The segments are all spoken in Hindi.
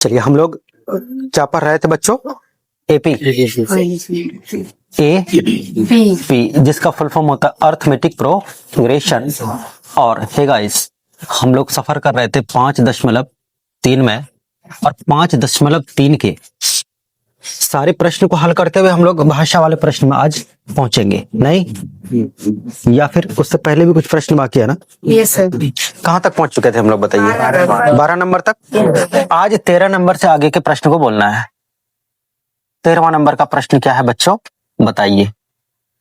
चलिए हम लोग क्या पढ़ रहे थे बच्चों? एपी ए पी जिसका फुल फॉर्म होता है अर्थमेटिक प्रोग्रेशन। और हे गाइस, हम लोग सफर कर रहे थे 5.3 में, और 5.3 के सारे प्रश्न को हल करते हुए हम लोग भाषा वाले प्रश्न में आज पहुंचेंगे, नहीं? या फिर उससे पहले भी कुछ प्रश्न बाकी है ना? Yes sir. कहाँ तक पहुंच चुके थे हम लोग, बताइए? 12 नंबर तक। आज 13 नंबर से आगे के प्रश्न को बोलना है। 13वां नंबर का प्रश्न क्या है बच्चों, बताइए?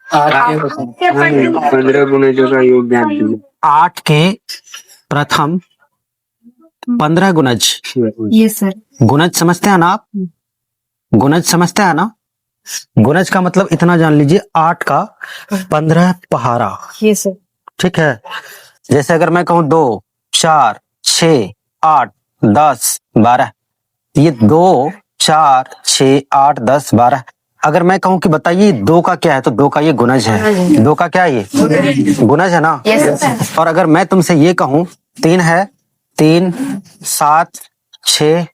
15 गुणजों का योगदान 8 के प्रथम 15 गुणज। Yes sir. गुणज समझते हैं ना आप? गुणज समझते हैं ना? गुणज का मतलब इतना जान लीजिए, 8 का 15 पहाड़ा। Yes sir. ठीक है। जैसे अगर मैं कहूं 2, 4, 6, 8, 10, 12, ये 2, 4, 6, 8, 10, 12। अगर मैं कहूं कि बताइए 2 का क्या है, तो 2 का ये गुणज है। 2 का क्या है? ये गुणज है ना? Yes sir. और अगर मैं तुमसे ये कहूं 3 है, 3, 7, 6,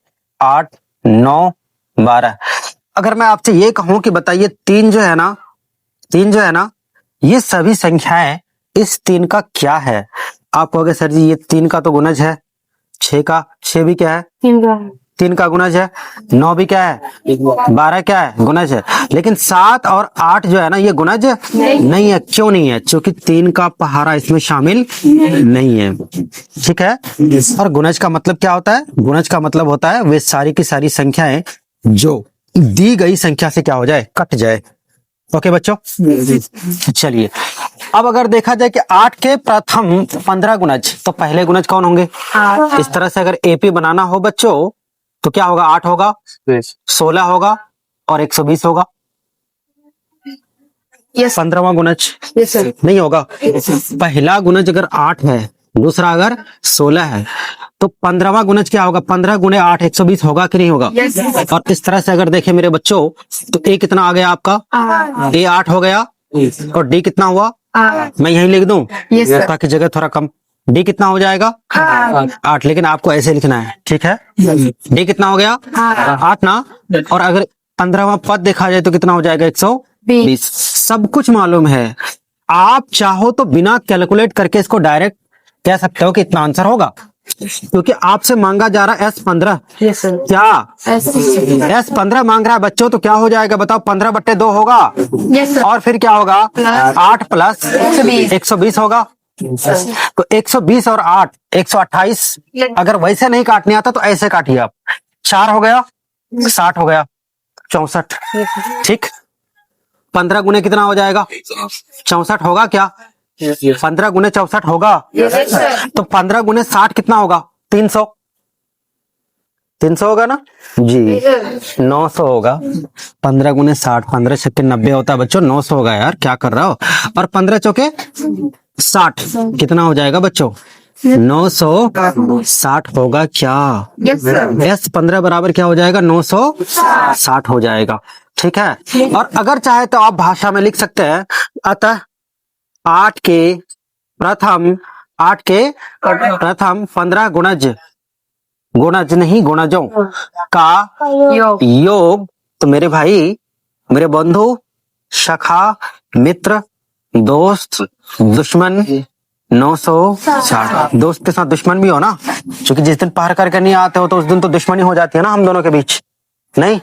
8, 9, 12। अगर मैं आपसे ये कहूं कि बताइए 3 जो है ना, 3 जो है ना, ये सभी संख्याएं इस 3 का क्या है? आप कहोगे सर जी ये 3 का तो गुणज है, 6 का, 6 भी क्या है? 3 का गुणज है। 9 भी क्या है? 12 क्या है? गुणज है। लेकिन 7 और 8 जो है ना, ये गुणज नहीं है। क्यों नहीं है? क्योंकि 3 का पहाड़ा इसमें शामिल नहीं है। ठीक है। और गुणज का मतलब क्या होता है? गुणज का मतलब होता है वे सारी की सारी संख्याएं जो दी गई संख्या से क्या हो जाए, कट जाए। ओके बच्चों, चलिए अब अगर देखा जाए कि 8 के प्रथम 15 गुणज, तो पहले गुणज कौन होंगे? इस तरह से अगर एपी बनाना हो बच्चों, तो क्या होगा? 8 होगा, 16 होगा और 120 होगा। यस 15वां गुणज यस सर। नहीं होगा। पहला गुणज अगर 8 है, दूसरा अगर 16 है, तो 15वां गुणज क्या होगा? 15 गुणे 8, 120 होगा कि नहीं होगा? Yes sir. और इस तरह से अगर देखें मेरे बच्चों, तो ए कितना आ गया आपका? ए 8 हो गया, और डी कितना हुआ? मैं यही लिख दूं यस सर। ताकि जगह थोड़ा कम। डी कितना हो जाएगा? 8, लेकिन आपको ऐसे लिखना है, ठीक है? डी कितना हो गया? 8 ना। और अगर 15वां पद देखा जाए तो कितना हो जाएगा? 120। सब कुछ मालूम है। आप चाहो तो बिना कैलकुलेट करके इसको डायरेक्ट कह सकते हो कि इतना आंसर होगा, क्योंकि आपसे मांगा जा रहा है S15। Yes sir. क्या S15 मांग रहा है बच्चों? तो क्या हो जाएगा बताओ? 15/2 होगा, यस सर। और फिर क्या होगा? 8 प्लस 120 120 होगा। तो 120 और 8 128। अगर वैसे नहीं काटने आता तो ऐसे काटिए आप। 4 हो गया, 60 हो गया, 64। ठीक। 15 गुने कितना हो जाएगा? 64 होगा क्या? 15 गुने 64 होगा। तो 15 गुने 60 कितना होगा? 300। 300 होगा ना जी? 900 होगा। 15 गुने 60, 15 छक्के 90 होता है बच्चों। 900 होगा यार, क्या कर रहा हो? और 15 चौके 60 कितना हो जाएगा बच्चों? 960 होगा क्या? Yes sir. S15 बराबर क्या हो जाएगा? 960 हो जाएगा। ठीक है। और अगर चाहे तो आप भाषा में लिख सकते हैं, अतः 8 के प्रथम 15 गुणज, गुणज नहीं गुणजों का योग। तो मेरे भाई, मेरे बंधु, सखा, मित्र, दोस्त, दुश्मन 960। दोस्त के साथ दुश्मन भी हो ना, क्योंकि जिस दिन पार करके नहीं आते हो तो उस दिन तो दुश्मनी हो जाती है ना हम दोनों के बीच, नहीं?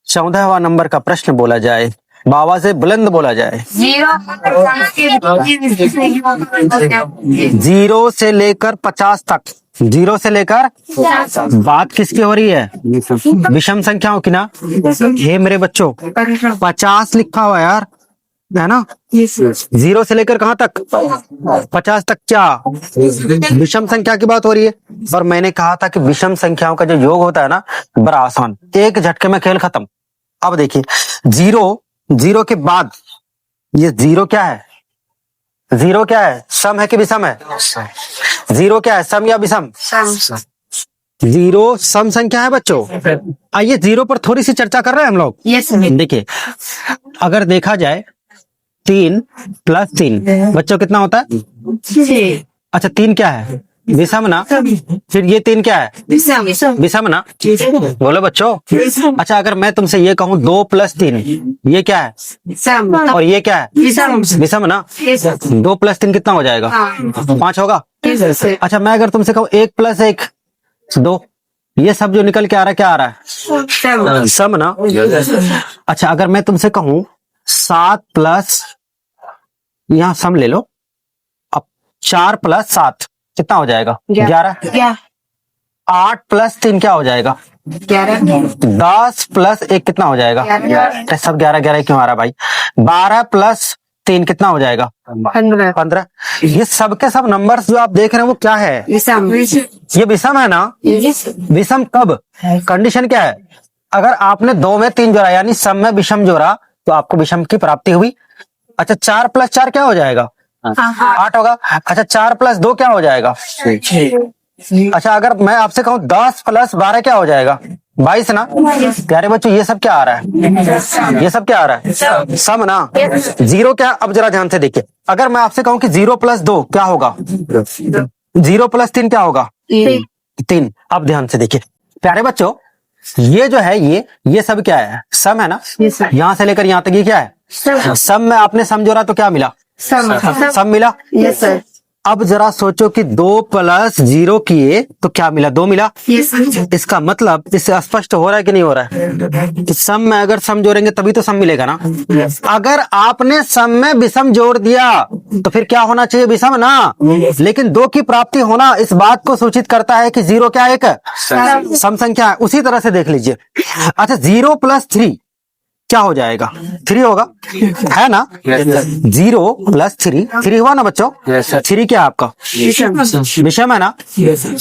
14वां नंबर का प्रश्न बोला जाए, बाबा से बुलंद बोला जाए। 0 से लेकर 50 तक। 0 से लेकर बात किसकी हो रही है? विषम संख्याओं की ना? हे मेरे बच्चों, 50 लिखा हुआ यार, है ना? 0 से लेकर कहां तक? 50 तक। क्या विषम संख्या की बात हो रही है? और मैंने कहा था कि विषम संख्याओं का जो योग होता है ना, बड़ा आसान, एक झटके में खेल खत्म। अब देखिए 0 के बाद ये 0 क्या है? 0 क्या है? सम है कि विषम है? 0 क्या है? सम या विषम? 0 सम संख्या है बच्चों। आइए 0 पर थोड़ी सी चर्चा कर रहे हैं हम लोग। Yes sir. देखिए अगर देखा जाए 3 + 3 बच्चों कितना होता है? 6। अच्छा 3 क्या है? विषम ना, फिर ये 3 क्या है? विषम ना। बोलो बच्चों। अच्छा, अगर मैं तुमसे ये कहूँ 2 + 3, ये क्या है? और ये क्या है? विषम ना। 2 + 3 कितना हो जाएगा? 5 होगा। अच्छा, मैं अगर तुमसे कहूँ 1 + 1 2, ये सब जो निकल के आ रहा है क्या आ रहा है? सम ना। अच्छा, अगर मैं तुमसे कहूँ 7 प्लस, यहाँ सम ले लो, अब 4 + 7 कितना हो जाएगा? 11। 8 + 3 क्या हो जाएगा? 10 + 1 कितना हो जाएगा? सब 11 क्यों आ रहा है भाई? 12 + 3 कितना हो जाएगा? 15। ये सब के सब नंबर्स जो आप देख रहे हैं वो क्या है? ये विषम है ना। विषम कब? कंडीशन क्या है? अगर आपने 2 में 3 जोड़ा यानी सम में विषम जोड़ा तो आपको विषम की प्राप्ति हुई। अच्छा, 4 + 4 क्या हो जाएगा? 8 होगा। अच्छा, 4 + 2 क्या हो जाएगा? 6। अच्छा, अगर मैं आपसे कहूँ 10 + 12 क्या हो जाएगा? 22 ना। प्यारे बच्चों, ये सब क्या आ रहा है? ये सब क्या आ रहा है? सम ना। 0 क्या? अब जरा ध्यान से देखिए, अगर मैं आपसे कहूँ कि 0 + 2 क्या होगा? 0 + 3 क्या होगा? 3। अब ध्यान से देखिए प्यारे बच्चों, ये जो है ये सब क्या है? सम है ना। यहाँ से लेकर यहाँ तक ये क्या है? सम में आपने सम जोड़ा तो क्या मिला? सम मिला। अब जरा सोचो कि 2 + 0 किए तो क्या मिला? 2 मिला। इसका मतलब इससे स्पष्ट हो रहा है कि नहीं हो रहा है कि सम में अगर सम जोड़ेंगे तभी तो सम मिलेगा ना। अगर आपने सम में विषम जोड़ दिया तो फिर क्या होना चाहिए? विषम ना। लेकिन 2 की प्राप्ति होना इस बात को सूचित करता है कि 0 क्या एक सम संख्या है। उसी तरह से देख लीजिए। अच्छा, 0 + 3 क्या हो जाएगा? 3 होगा, है ना। 0 + 3 हुआ ना बच्चों। 3 क्या है आपका? विषम है ना।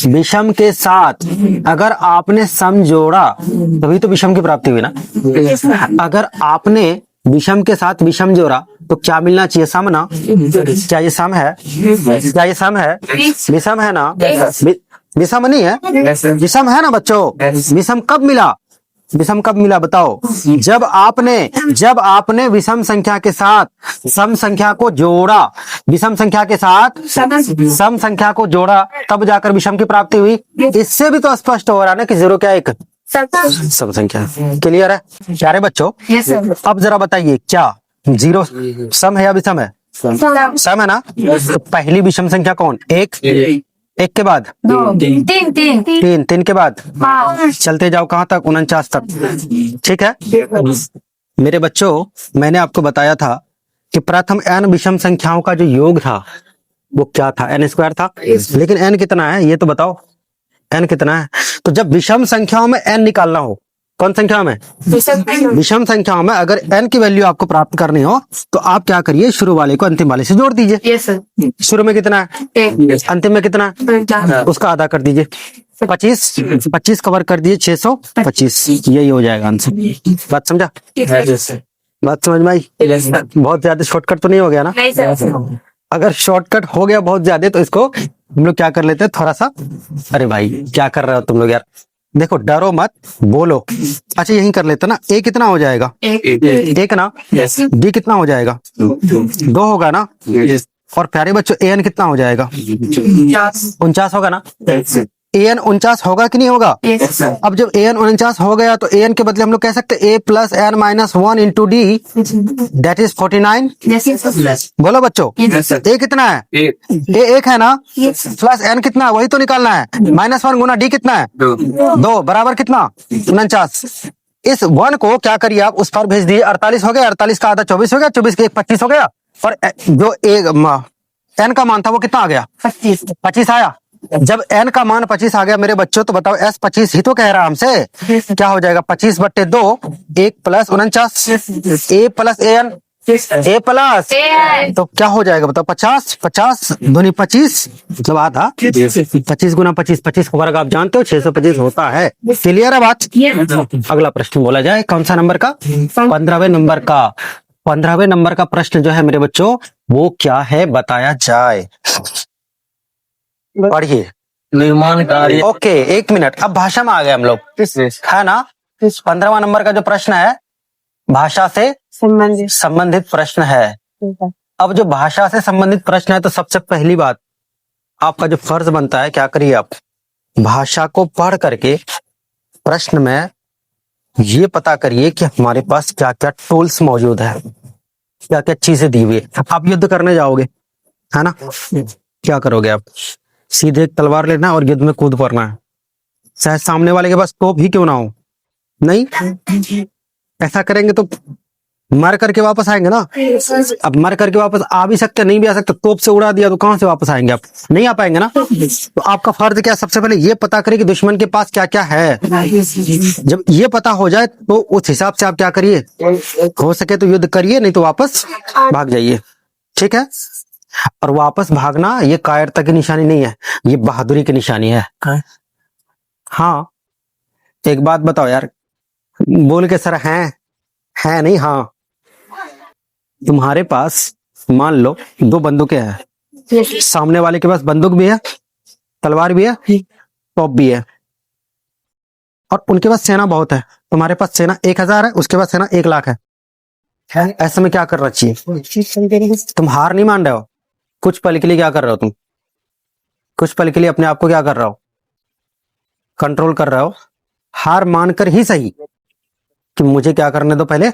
विषम के साथ अगर आपने सम जोड़ा तभी तो विषम की प्राप्ति हुई ना। अगर आपने विषम के साथ विषम जोड़ा तो क्या मिलना चाहिए? सम ना। क्या ये सम है? क्या ये सम है? विषम है ना। विषम नहीं है, विषम है ना बच्चों। विषम कब मिला? विषम कब मिला बताओ? जब आपने विषम संख्या के साथ सम संख्या को जोड़ा, विषम संख्या के साथ सम संख्या को जोड़ा तब जाकर विषम की प्राप्ति हुई। इससे भी तो स्पष्ट हो रहा है ना कि 0 क्या एक सम संख्या। क्लियर है प्यारे बच्चों? अब जरा बताइए, क्या 0 सम है या विषम है? सम है ना। तो पहली विषम संख्या कौन? 1 के बाद 3 के बाद चलते जाओ कहां तक? 49 तक। ठीक है मेरे बच्चों, मैंने आपको बताया था कि प्रथम n विषम संख्याओं का जो योग था वो क्या था? n² था। लेकिन n कितना है ये तो बताओ? n कितना है? तो जब विषम संख्याओं में n निकालना हो, कौन संख्या में? विषम संख्याओं में अगर n की वैल्यू आपको प्राप्त करनी हो तो आप क्या करिए? शुरू वाले को अंतिम वाले से जोड़ दीजिए। शुरू में कितना है? अंतिम में कितना है? उसका आधा कर दीजिए। 25 कवर कर दिए 625। यही हो जाएगा आंसर। बात समझा? बात समझ में आई? बहुत ज्यादा शॉर्टकट तो नहीं हो गया ना? अगर शॉर्टकट हो गया बहुत ज्यादा तो इसको हम लोग क्या कर लेते हैं थोड़ा सा। अरे भाई क्या कर रहे हो तुम लोग यार? देखो डरो मत, बोलो। अच्छा यही कर लेते ना। ए कितना हो जाएगा? 1 ना। डी कितना हो जाएगा? 2 होगा ना। और प्यारे बच्चों an कितना हो जाएगा? 49 होगा ना। an 49 होगा कि नहीं होगा? अब जब an 49 हो गया तो an के बदले हम लोग कह सकते a + n - 1 × d that is 49। बोलो बच्चों a कितना है? a 1 है ना। प्लस n कितना है? वही तो निकालना है। -1 गुना d कितना है? 2 बराबर कितना? 49। इस 1 को क्या करिए आप उस पर भेज दिए। 48 हो गया, 48 का आधा 24 हो गया, 24 के 1 25 हो गया। और जो n का मान था वो कितना आ गया? 25 आया। जब n का मान 25 आ गया मेरे बच्चों तो बताओ s 25 ही तो कह रहा है हमसे। क्या हो जाएगा? 25/2 1 + 49 a + an a प्लस तो क्या हो जाएगा बताओ? 50 दूनी 25 मतलब आधा। 25 गुना 25 25 का वर्ग आप जानते हो 625 होता है। क्लियर है बात? अगला प्रश्न बोला जाए कौन सा नंबर का? 15वें नंबर का। 15वें नंबर का प्रश्न जो है मेरे बच्चों वो क्या है बताया जाए। पढ़िए। निर्माण कार्य। ओके 1 मिनट, अब भाषा में आ गए हम लोग, है ना। 15वां नंबर का जो प्रश्न है भाषा से संबंधित प्रश्न है। अब जो भाषा से संबंधित प्रश्न है तो सबसे पहली बात आपका जो फर्ज बनता है, क्या करिए आप भाषा को पढ़ करके प्रश्न में ये पता करिए कि हमारे पास क्या क्या टूल्स मौजूद है, क्या क्या चीजें दी हुई है। आप युद्ध करने जाओगे, है ना, क्या करोगे आप? सीधे एक तलवार लेना और युद्ध में कूद पड़ना है, चाहे सामने वाले के पास तोप ही क्यों ना हो। नहीं, ऐसा करेंगे तो मर करके वापस आएंगे ना। अब मर करके वापस आ भी सकते, नहीं भी आ सकते, तोप से उड़ा दिया तो कहां से वापस आएंगे आप? नहीं आ पाएंगे ना। तो आपका फर्ज क्या, सबसे पहले ये पता करिए कि दुश्मन के पास क्या क्या है। जब ये पता हो जाए तो उस हिसाब से आप क्या करिए, हो सके तो युद्ध करिए, नहीं तो वापस भाग जाइए। ठीक है। और वापस भागना ये कायरता की निशानी नहीं है, ये बहादुरी की निशानी है। हाँ, एक बात बताओ यार, बोल के सर है नहीं, हाँ, तुम्हारे पास मान लो 2 बंदूकें हैं, सामने वाले के पास बंदूक भी है, तलवार भी है, तोप भी है, और उनके पास सेना बहुत है। तुम्हारे पास सेना 1000 है, उसके पास सेना 1,00,000 है। ऐसे में क्या करना चाहिए? तुम हार नहीं मान रहे हो, कुछ पल के लिए क्या कर रहे हो तुम? कुछ पल के लिए अपने आप को क्या कर रहे हो? कंट्रोल कर रहे हो। हार मानकर ही सही कि मुझे क्या करने दो, पहले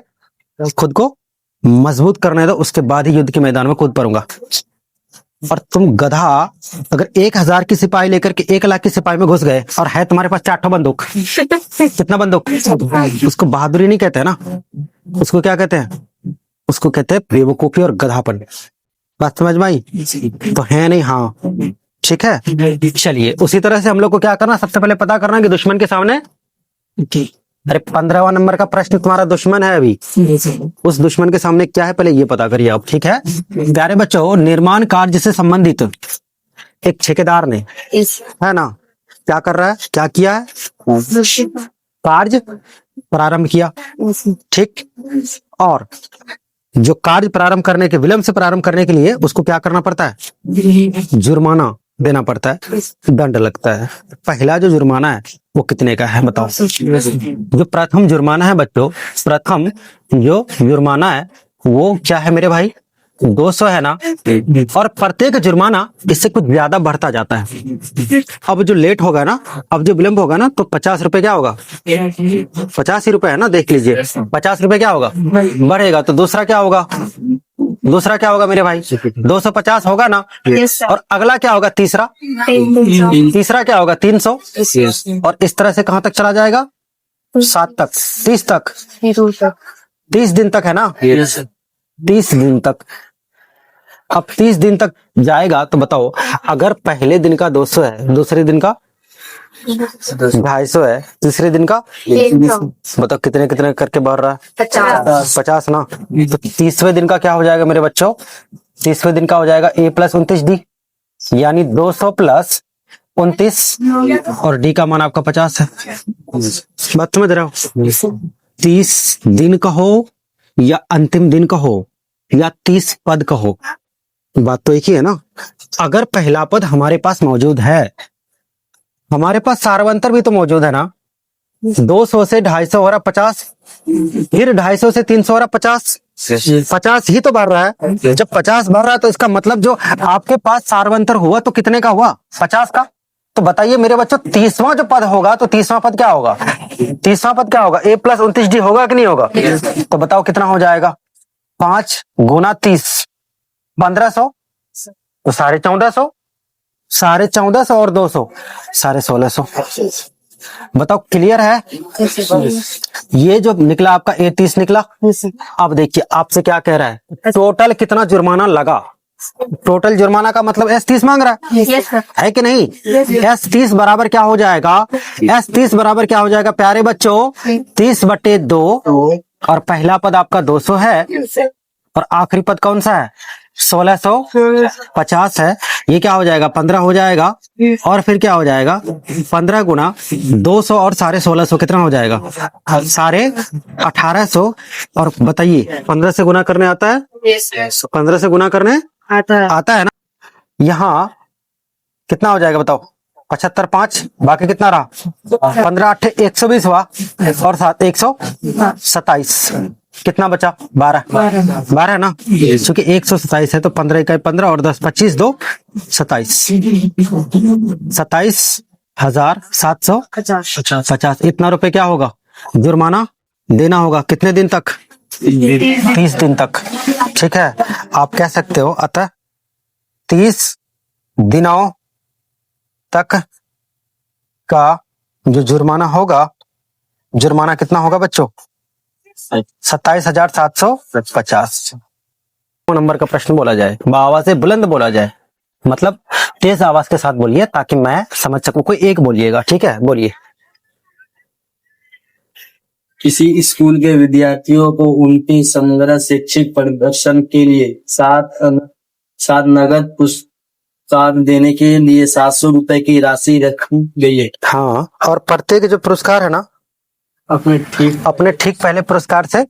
खुद को मजबूत करने दो, उसके बाद ही युद्ध के मैदान में कूद पड़ूंगा। और तुम गधा, अगर 1000 की सिपाही लेकर के 1,00,000 की सिपाही में घुस गए और है तुम्हारे पास 4 बंदूक, कितना बंदूक? उसको बहादुरी नहीं कहते हैं ना, उसको क्या कहते हैं? उसको कहते हैं बेवकूफी और गधापन। बात समझ में आई? तो है नहीं, हाँ, ठीक है। चलिए, उसी तरह से हम लोग को क्या करना, सबसे पहले पता करना कि दुश्मन के सामने, अरे 15वां नंबर का प्रश्न, तुम्हारा दुश्मन है अभी, उस दुश्मन के सामने क्या है पहले ये पता करिए आप। ठीक है प्यारे बच्चों, निर्माण कार्य से संबंधित एक ठेकेदार ने, है ना, क्या कर रहा है, क्या किया है, कार्य प्रारंभ किया। ठीक, और जो कार्य प्रारंभ करने के, विलंब से प्रारंभ करने के लिए उसको क्या करना पड़ता है? जुर्माना देना पड़ता है, दंड लगता है। पहला जो जुर्माना है वो कितने का है बताओ? जो प्रथम जुर्माना है बच्चों, प्रथम जो जुर्माना है वो क्या है मेरे भाई? 200 है ना। और प्रत्येक जुर्माना इससे कुछ ज्यादा बढ़ता जाता है। अब जो लेट होगा ना, अब जो विलंब होगा ना, तो 50 रुपए क्या होगा? 50 ही रुपए है ना, देख लीजिए, 50 रुपए क्या होगा? बढ़ेगा। तो दूसरा क्या होगा? दूसरा क्या होगा मेरे भाई? 250 होगा ना। और अगला क्या होगा? तीसरा तीसरा क्या होगा? 300। और इस तरह से कहां तक चला जाएगा? 7 तक, 30 तक, 30 दिन तक, है ना, 30 दिन तक। अब 30 दिन तक जाएगा तो बताओ, अगर पहले दिन का 200 है, दूसरे दिन का 250 है, तीसरे दिन का बताओ कितने कितने करके बढ़ रहा है? 50 ना। तो 30वें दिन का क्या हो जाएगा मेरे बच्चों? 30वें दिन का हो जाएगा A + 29D, यानी 200 + 29, और D का मान आपका 50 है। बात समझ रहे हो? 30 दिन का हो या अंतिम दिन का हो या 30 पद का हो, बात तो एक ही है ना। अगर पहला पद हमारे पास मौजूद है, हमारे पास सार्वंतर भी तो मौजूद है ना। 200 से 250 हो रहा 50, फिर 250 से 300 हो रहा 50, 50 ही तो बढ़ रहा है। जब 50 बढ़ रहा है तो इसका मतलब जो आपके पास सार्वंतर हुआ तो कितने का हुआ? 50 का। तो बताइए मेरे बच्चों, 30वां जो पद होगा तो 30वां पद क्या होगा? 30वां पद क्या होगा? A + 29D होगा कि नहीं होगा? तो बताओ कितना हो जाएगा? 5 × 30, 1500, तो 1450, 1450 और 200, 1650। बताओ क्लियर है? ये जो निकला आपका A30 निकला। अब देखिए आपसे क्या कह रहा है, टोटल कितना जुर्माना लगा। टोटल जुर्माना का मतलब S30 मांग रहा है कि नहीं? S30 बराबर क्या हो जाएगा? S30 बराबर क्या हो जाएगा प्यारे बच्चों? 30/2, और पहला पद आपका 200 है, और आखिरी पद कौन सा है? 1650 है। ये क्या हो जाएगा? 15 हो जाएगा, और फिर क्या हो जाएगा? 15 × 200 और 1650 कितना हो जाएगा? 1850। और बताइए 15 से गुना करने आता है? 15 से गुना करने आता है ना। यहाँ कितना हो जाएगा बताओ? 75 5, बाकी कितना रहा? 15 8 120 हुआ, और 7 127। कितना बचा? 12। 12 ना, क्योंकि 127 है तो 15 इकाई 15 और 10 25 2 27 27,750 इतना रुपए क्या होगा? जुर्माना देना होगा। कितने दिन तक? 30 दिन तक। ठीक है, आप कह सकते हो अतः 30 दिनों तक का जो जुर्माना होगा, जुर्माना कितना होगा बच्चों? 27,750 नंबर का प्रश्न बोला जाए, आवाज से बुलंद बोला जाए, मतलब तेज आवाज के साथ बोलिए ताकि मैं समझ सकूं। कोई एक बोलिएगा, ठीक है? बोलिए। किसी स्कूल के विद्यार्थियों को उनके समग्र शैक्षिक प्रदर्शन के लिए सात नगद पुरस्कार देने के लिए 700 रुपए की राशि रखी गई है। हाँ, और प्रत्येक जो पुरस्कार है ना अपने ठीक पहले पुरस्कार से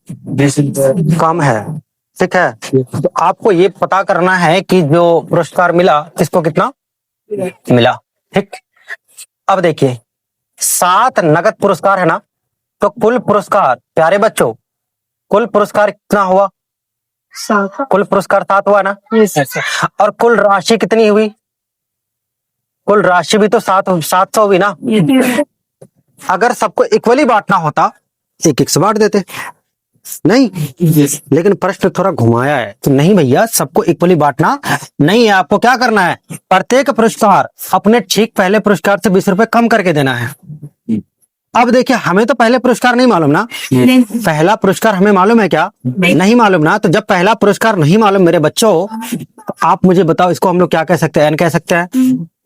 कम है। ठीक है, तो आपको ये पता करना है कि जो पुरस्कार मिला किसको कितना मिला। ठीक, अब देखिए 7 नगद पुरस्कार है ना, तो कुल पुरस्कार प्यारे बच्चों, कुल पुरस्कार कितना हुआ? 7। कुल पुरस्कार 7 हुआ ना, और कुल राशि कितनी हुई? कुल राशि भी तो 700 हुई ना। अगर सबको इक्वली बांटना होता एक से बांट देते, नहीं, लेकिन प्रश्न थोड़ा घुमाया है तो नहीं भैया, सबको इक्वली बांटना नहीं है। आपको क्या करना है? प्रत्येक पुरस्कार अपने ठीक पहले पुरस्कार से 20 रुपए कम करके देना है। अब देखिए, हमें तो पहले पुरस्कार नहीं मालूम ना, पहला पुरस्कार हमें मालूम है क्या? नहीं मालूम ना। तो जब पहला पुरस्कार नहीं मालूम मेरे बच्चों, तो आप मुझे बताओ इसको हम लोग क्या कह सकते हैं? एन कह सकते हैं,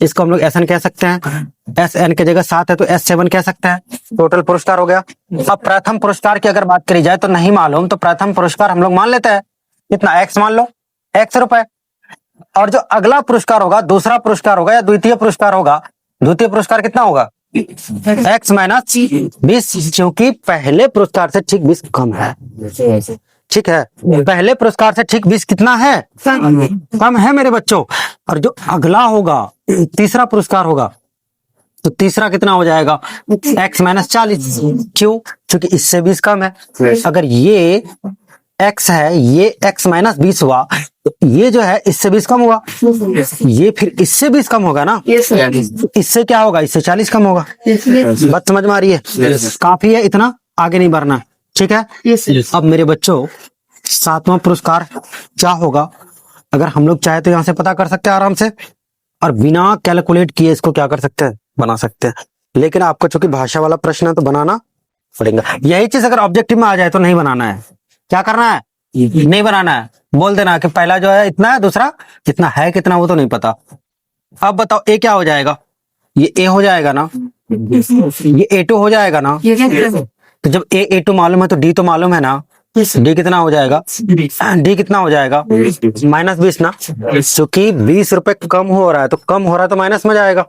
इसको हम लोग एस एन कह सकते हैं, एस एन की जगह 7 है तो S7 कह सकते हैं। टोटल पुरस्कार हो गया। अब प्रथम पुरस्कार की अगर बात करी जाए तो नहीं मालूम, तो प्रथम पुरस्कार हम लोग मान लेते हैं कितना? X मान लो, X रुपए। और जो अगला पुरस्कार होगा, दूसरा पुरस्कार होगा या द्वितीय पुरस्कार होगा, द्वितीय पुरस्कार कितना होगा? X माइनस 20, क्योंकि पहले पुरस्कार से ठीक 20 कम है। ठीक है, पहले पुरस्कार से ठीक 20 कितना है? कम है मेरे बच्चों। और जो अगला होगा, तीसरा पुरस्कार होगा, तो तीसरा कितना हो जाएगा? X minus 40। क्यों? क्योंकि इससे 20 कम है। अगर ये X है, ये X माइनस 20 हुआ, तो ये जो है इससे 20 कम हुआ, ये फिर इससे 20 कम होगा ना। इससे क्या होगा? इससे 40 कम होगा। बात समझ में आ रही है? काफी है, इतना आगे नहीं बढ़ना। ठीक है, अब मेरे बच्चों 7वां पुरस्कार क्या होगा? अगर हम लोग चाहे तो यहाँ से पता कर सकते हैं आराम से, और बिना कैलकुलेट किए इसको क्या कर सकते हैं? बना सकते हैं। लेकिन आपको चूंकि भाषा वाला प्रश्न है तो बनाना पड़ेगा। यही चीज अगर ऑब्जेक्टिव में आ जाए तो नहीं बनाना है। क्या करना है? नहीं बनाना है। बोल देना कि पहला जो है इतना है, दूसरा कितना है, कितना वो तो नहीं पता। अब बताओ ए क्या हो जाएगा? ये ए हो जाएगा ना, ये A2 हो जाएगा ना। तो जब A2 मालूम है तो D तो मालूम है ना। D कितना हो जाएगा? D कितना हो जाएगा? माइनस 20 ना, क्योंकि 20 रुपए कम हो रहा है, तो कम हो रहा है तो माइनस में जाएगा।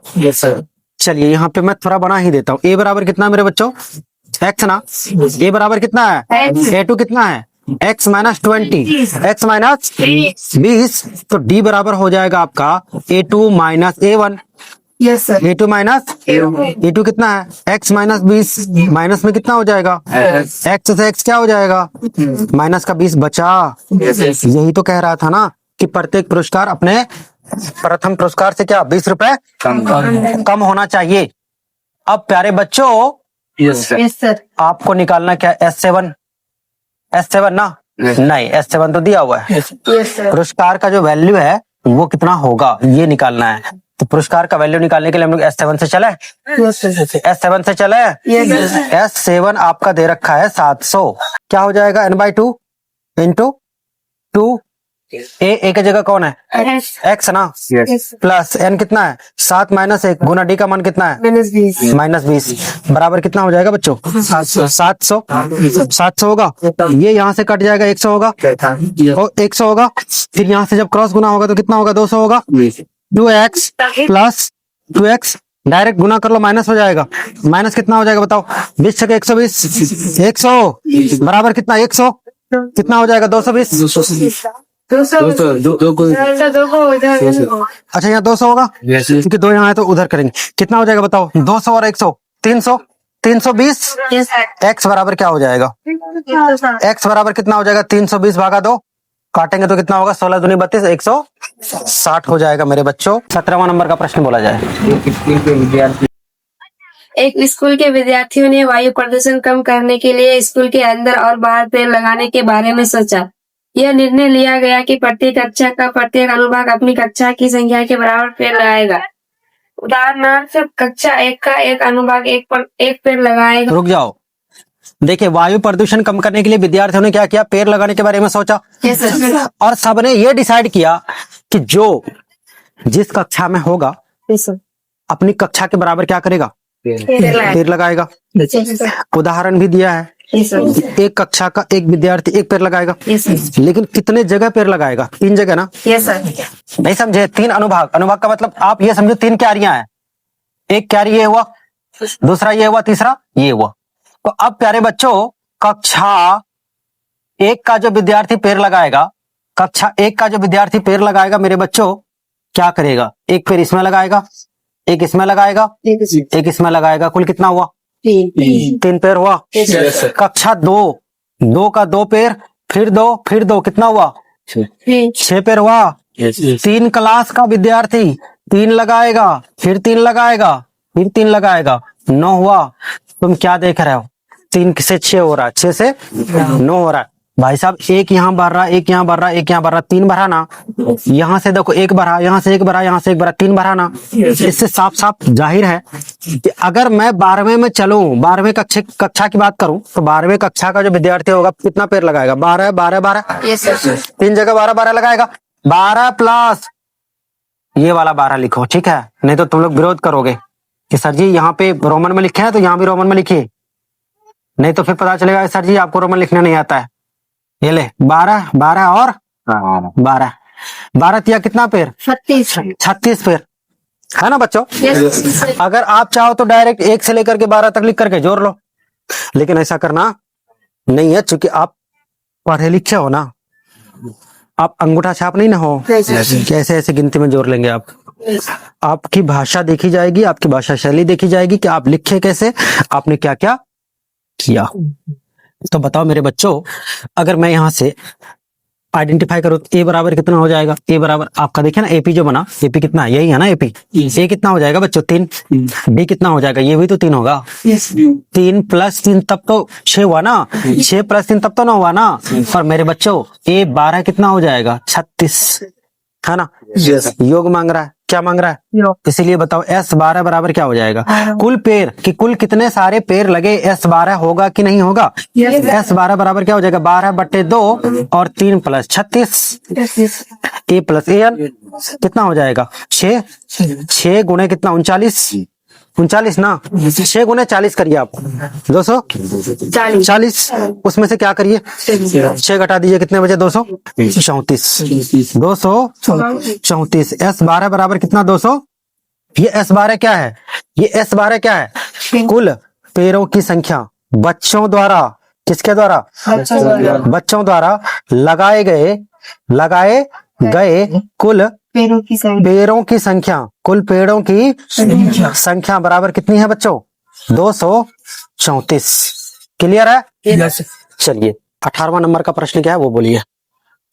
चलिए यहाँ पे मैं थोड़ा बना ही देता हूँ। A बराबर कितना मेरे बच्चों? X ना। A बराबर कितना है? A2 कितना है? X माइनस 20, X माइनस 20, तो D बराबर हो जाएगा आपका A2 minus A1। Yes sir. A2 minus A2 कितना है? X माइनस 20, माइनस में कितना हो जाएगा? X से X क्या हो जाएगा? माइनस का 20 बचा। यही तो कह रहा था ना कि प्रत्येक पुरस्कार अपने प्रथम पुरस्कार से क्या 20 रुपए कम होना चाहिए। अब प्यारे बच्चों, यस सर। आपको निकालना क्या? S7 ना, नहीं S7 तो दिया हुआ है। Yes sir. पुरस्कार का जो वैल्यू है वो कितना होगा ये निकालना है। तो पुरस्कार का वैल्यू निकालने के लिए हम लोग S7 से चले। S7 से चले। S7 आपका दे रखा है 700। क्या हो जाएगा? n/2 into 2। ए की जगह कौन है? X ना, प्लस n कितना है? 7 माइनस 1 गुना D का मान कितना है? माइनस 20 बराबर कितना हो जाएगा बच्चों? 700 होगा। ये यहाँ से कट जाएगा, 100 होगा, और 100 होगा। फिर यहाँ से जब क्रॉस गुना होगा तो कितना होगा? 200 होगा। 2x प्लस 2x डायरेक्ट गुना कर लो, माइनस हो जाएगा। माइनस कितना हो जाएगा बताओ? 20 छके 120, 100 बराबर कितना? 100 कितना हो जाएगा? 220। अच्छा, यहाँ 200 होगा, क्योंकि 2 यहाँ है तो उधर करेंगे। कितना हो जाएगा बताओ? 200 और 100 300, 320 Yes, sir. x बराबर क्या हो जाएगा? Yes, sir. x बराबर कितना हो जाएगा? 320 भागा 2, काटेंगे तो कितना होगा? 16 दूनी 32, 160 हो जाएगा मेरे बच्चों। 17वां नंबर का प्रश्न बोला जाए। स्कूल के विद्यार्थी एक स्कूल के विद्यार्थियों ने वायु प्रदूषण कम करने के लिए स्कूल के अंदर और बाहर पेड़ लगाने के बारे में सोचा। यह निर्णय लिया गया कि प्रत्येक कक्षा का प्रत्येक अनुभाग अपनी कक्षा की संख्या के बराबर पेड़ लगाएगा। उदाहरणार्थ कक्षा 1 का एक अनुभाग एक पेड़ लगाएगा। रुक जाओ, देखिए वायु प्रदूषण कम करने के लिए विद्यार्थियों ने क्या किया? पेड़ लगाने के बारे में सोचा Yes, sir. और सबने ये डिसाइड किया कि जो जिस कक्षा में होगा Yes, sir. अपनी कक्षा के बराबर क्या करेगा? पेड़ लगाएगा। Yes, sir. उदाहरण भी दिया है, Yes, sir. एक कक्षा का एक विद्यार्थी एक पेड़ लगाएगा। Yes, sir. लेकिन कितने जगह पेड़ लगाएगा? 3 जगह ना? Yes, sir. नहीं समझे? 3 अनुभाग। अनुभाग का मतलब आप ये समझो 3 क्यारियां हैं। एक क्यारी ये हुआ, दूसरा ये हुआ, तीसरा ये हुआ। तो अब प्यारे बच्चों, कक्षा 1 का जो विद्यार्थी पेड़ लगाएगा, कक्षा 1 का जो विद्यार्थी पेड़ लगाएगा मेरे बच्चों, क्या करेगा? एक पेड़ इसमें लगाएगा, एक इसमें लगाएगा, एक इसमें लगाएगा। कुल कितना हुआ? 3 पेड़ हुआ। कक्षा 2 का 2 पेड़, फिर 2 कितना हुआ? 6 पेड़ हुआ। 3 क्लास का विद्यार्थी 3 लगाएगा, फिर 3 लगाएगा, फिर 3 लगाएगा, 9 हुआ। तुम क्या देख रहे हो? 3 से 6 हो रहा है, 6 से 9 हो रहा है। भाई साहब, एक यहाँ भर रहा, एक यहाँ भर रहा, एक यहाँ भर रहा, 3 भरा ना। यहाँ से देखो, एक भरा, यहाँ से एक भरा, यहाँ से एक भरा, 3 भरा ना। इससे साफ साफ जाहिर है कि अगर मैं 12वें में चलूं, 12वें कक्षा की बात करूं, तो 12वें कक्षा का जो विद्यार्थी होगा कितना पेड़ लगाएगा? 12 12 12। Yes, sir. 3 जगह 12 12 लगाएगा। 12 प्लस ये वाला 12 लिखो, ठीक है? नहीं तो तुम लोग विरोध करोगे कि सर जी यहाँ पे रोमन में लिखे हैं तो यहाँ भी रोमन में लिखिए, नहीं तो फिर पता चलेगा सर जी आपको रोमन लिखना नहीं आता है। ये ले 12 12 और 12 12 तिया कितना पेड़? 36 पेड़ है ना बच्चों? Yes, sir. अगर आप चाहो तो डायरेक्ट 1 से लेकर के 12 तक लिख करके जोड़ लो, लेकिन ऐसा करना नहीं है, क्योंकि आप पढ़े लिखे हो ना, आप अंगूठा छाप नहीं ना हो कि ऐसे ऐसे गिनती में जोड़ लेंगे आप। आपकी भाषा देखी जाएगी, आपकी भाषा शैली देखी जाएगी कि आप लिखे कैसे, आपने क्या क्या किया। तो बताओ मेरे बच्चों, अगर मैं यहां से आइडेंटिफाई करूं तो ए बराबर कितना हो जाएगा? ए बराबर आपका देखिए ना, एपी जो बना, एपी कितना है? यही है ना एपी। ए कितना हो जाएगा बच्चों? 3। बी कितना हो जाएगा? ये भी तो 3 होगा। 3 + 3 तब तो 6 हुआ ना, 6 + 3 तब तो 9 हुआ ना। और मेरे बच्चों ए 12 कितना हो जाएगा? 36 है ना? योग मांग रहा है, क्या मांग रहा है? इसीलिए बताओ S 12 बराबर क्या हो जाएगा? कुल पेड़ कि कुल कितने सारे पेड़ लगे, S 12 होगा कि नहीं होगा? S 12 बराबर क्या हो जाएगा? 12/2 और 3 + 36 A + AN कितना हो जाएगा? 6 गुणे कितना? 39 ना। 6 गुणे 40 करिए आप, 240। उसमें से क्या करिए? 6 घटा दीजिए, कितने बचे? 234। 234। S 12 बराबर कितना? 200। ये S 12 क्या है? ये S 12 क्या है? कुल पेड़ों की संख्या बच्चों द्वारा, किसके द्वारा? बच्चों द्वारा लगाए गए कुल पेड़ों की संख्या। कुल पेड़ों की संख्या बराबर कितनी है बच्चों? 234। क्लियर है? चलिए 18वां नंबर का प्रश्न क्या है वो बोलिए।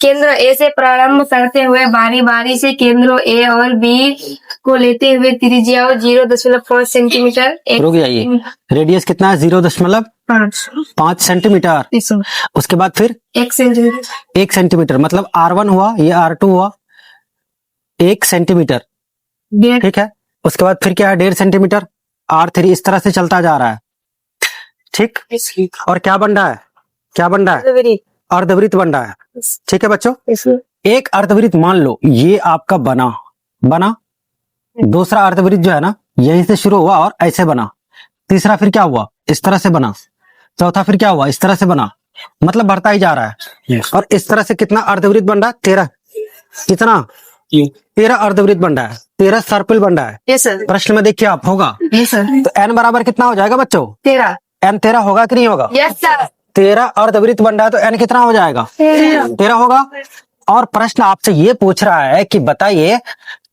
केंद्र ए से प्रारंभ करते हुए बारी बारी से केंद्रों ए और बी को लेते हुए त्रिज्या 0.5 सेंटीमीटर रुक जाइए, रेडियस कितना है? 0.5 सेंटीमीटर। उसके बाद फिर 1 सेंटीमीटर। 1 सेंटीमीटर मतलब R1 हुआ, ये R2 हुआ, 1 सेंटीमीटर, ठीक है। उसके बाद फिर क्या है? 1.5 सेंटीमीटर, R3 इस तरह से चलता जा रहा है, ठीक। और क्या बन रहा है? क्या बन रहा है? अर्धवृत्त बन रहा है, ठीक है बच्चों। एक अर्धवृत्त मान लो ये आपका बना, दूसरा अर्धवृत्त जो है ना यहीं से शुरू हुआ और ऐसे बना, तीसरा फिर क्या हुआ? इस तरह से बना, चौथा फिर क्या हुआ? इस तरह से बना, मतलब बढ़ता ही जा रहा है। और इस तरह से कितना अर्धवृत्त बन रहा है? 13। कितना? 13 अर्धवृत्त बन रहा है, 13 सर्पिल बन रहा है। प्रश्न में देखिए आप, होगा तो n बराबर कितना हो जाएगा बच्चों? 13। n 13 होगा कि नहीं होगा? 13 अर्धवृत्त बन रहा है तो n कितना हो जाएगा? 13 होगा। और प्रश्न आपसे ये पूछ रहा है कि बताइए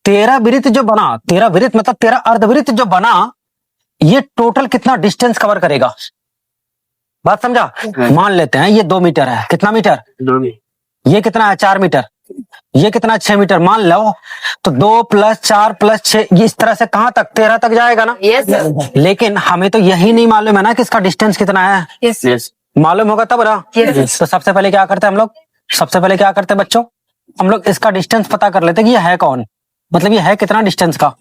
13 वृत्त जो बना, 13 वृत्त मतलब 13 अर्धवृत्त जो बना, ये टोटल कितना डिस्टेंस कवर करेगा, बात समझा। मान लेते हैं ये 2 मीटर है, कितना मीटर, 2 में ये कितना है 4 मीटर, ये कितना 6 मीटर मान लो। तो 2 + 4 + 6 ये इस तरह से कहां तक, 13 तक जाएगा ना। Yes sir. लेकिन हमें तो यही नहीं मालूम है ना कि इसका डिस्टेंस कितना है। यस यस मालूम होगा तब ना। Yes. तो सबसे पहले क्या करते हैं हम लोग, सबसे पहले क्या करते हैं बच्चों, हम लोग इसका डिस्टेंस पता कर लेते हैं कि ये है कौन, मतलब ये है कितना डिस्टेंस का।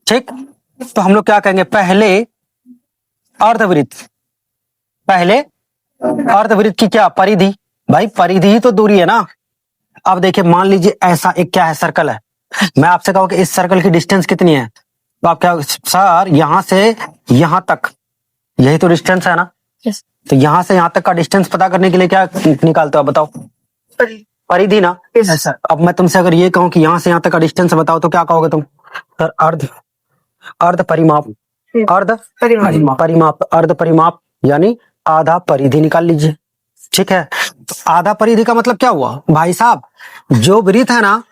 ठीक, तो हम लोग क्या कहेंगे, पहले अर्धवृत्त, पहले अर्धवृत्त की क्या परिधि, भाई परिधि ही तो दूरी है ना। अब देखिए मान लीजिए ऐसा एक क्या है, सर्कल है। मैं आपसे कहूँ कि इस सर्कल की डिस्टेंस कितनी है, तो आप क्या, सर यहां से यहां तक यही तो डिस्टेंस है ना। Yes. तो यहां से यहां तक का डिस्टेंस पता करने के लिए क्या निकालते हो, बताओ, परिधि ना। Yes. अब मैं तुमसे अगर ये कहूँ कि यहां से यहां तक का डिस्टेंस बताओ तो क्या कहोगे तुम, सर अर्ध, अर्ध परिमाप, अर्ध परिमाप, अर्ध परिमाप यानी आधा परिधि निकाल लीजिए। ठीक है, तो आधा परिधि का मतलब क्या हुआ भाई साहब, जो वृत्त है ना,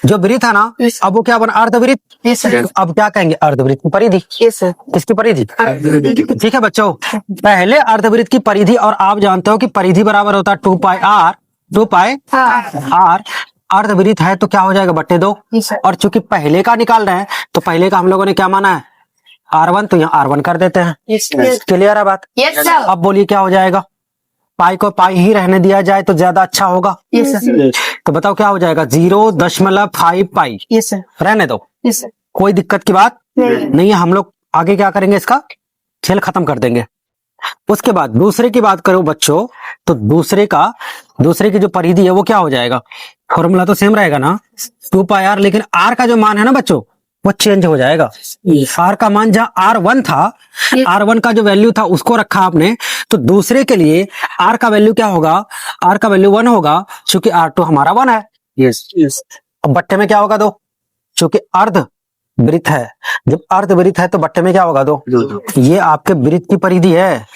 जो वृत्त है ना, Yes. अब वो क्या बना, अर्धवृत्त। Yes sir. अब क्या कहेंगे, अर्धवृत्त की परिधि। Yes sir. किसकी परिधि, ठीक है बच्चों, पहले अर्धवृत्त की परिधि, और आप जानते हो कि परिधि बराबर होता है 2πr, 2πr। अर्धवृत्त है तो क्या हो जाएगा, बट्टे 2। Yes, sir. और चूंकि पहले का निकाल रहे हैं तो पहले का हम लोगों ने क्या माना है, R1, तो यहाँ R1 कर देते हैं। Yes sir. क्लियर है बात। Yes sir. अब बोलिए क्या हो जाएगा, पाई को पाई ही रहने दिया जाए तो ज्यादा अच्छा होगा। Yes sir. तो बताओ क्या हो जाएगा, 0.5 पाई, यस सर। रहने दो, यस सर। कोई दिक्कत की बात नहीं। नहीं है। हम लोग आगे क्या करेंगे, इसका खेल खत्म कर देंगे। उसके बाद दूसरे की बात करो बच्चों, तो दूसरे की जो परिधि है वो क्या हो जाएगा, फॉर्मूला तो सेम रहेगा ना, 2πr, लेकिन r का जो मान है ना बच्चों वो चेंज हो जाएगा। r का मान जहाँ R1 था, R1 का जो वैल्यू था उसको रखा आपने, तो दूसरे के लिए r का वैल्यू क्या होगा, r का वैल्यू 1 होगा, क्योंकि R2 हमारा 1 है। यस अब बट्टे में क्या होगा 2, क्योंकि अर्ध वृत्त है, जब अर्ध वृत्त है तो बट्टे में क्या होगा 2। 2 ये आपके वृत्त की परिधि है,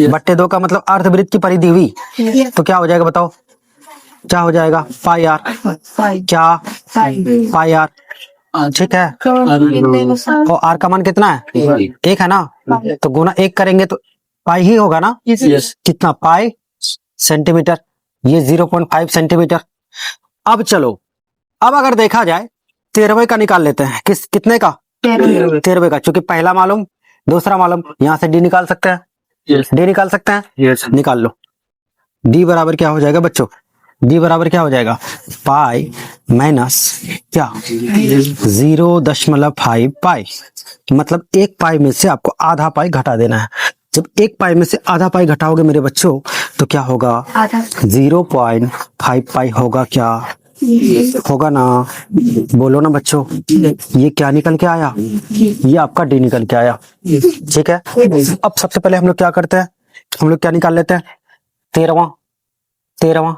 बट्टे 2 का मतलब अर्ध वृत्त की परिधि हुई, तो क्या हो जाएगा बताओ, क्या हो जाएगा, πr, क्या πr, ठीक है। और r का मान कितना है, 1 है ना, तो गुना 1 करेंगे तो पाई ही होगा ना। यस कितना, पाई सेंटीमीटर, ये 0.5 सेंटीमीटर। अब चलो, अब अगर देखा जाए 13वें का निकाल लेते हैं, कितने का, 13वें का, क्योंकि पहला मालूम दूसरा मालूम, यहाँ से डी निकाल सकते हैं, यस डी निकाल सकते हैं, यस निकाल लो। डी बराबर क्या हो जाएगा बच्चों, डी बराबर क्या हो जाएगा, पाई माइनस क्या, 0.5 पाई, मतलब 1 पाई में से आपको आधा पाई घटा देना है। जब 1 पाई में से आधा पाई घटाओगे मेरे बच्चों तो क्या होगा, 0.5 पाई होगा, क्या होगा ना, बोलो ना बच्चों। ये क्या निकल के आया, ये आपका डी निकल के आया। ठीक है, अब सबसे पहले हम लोग क्या करते हैं, हम लोग क्या निकाल लेते हैं, 13वां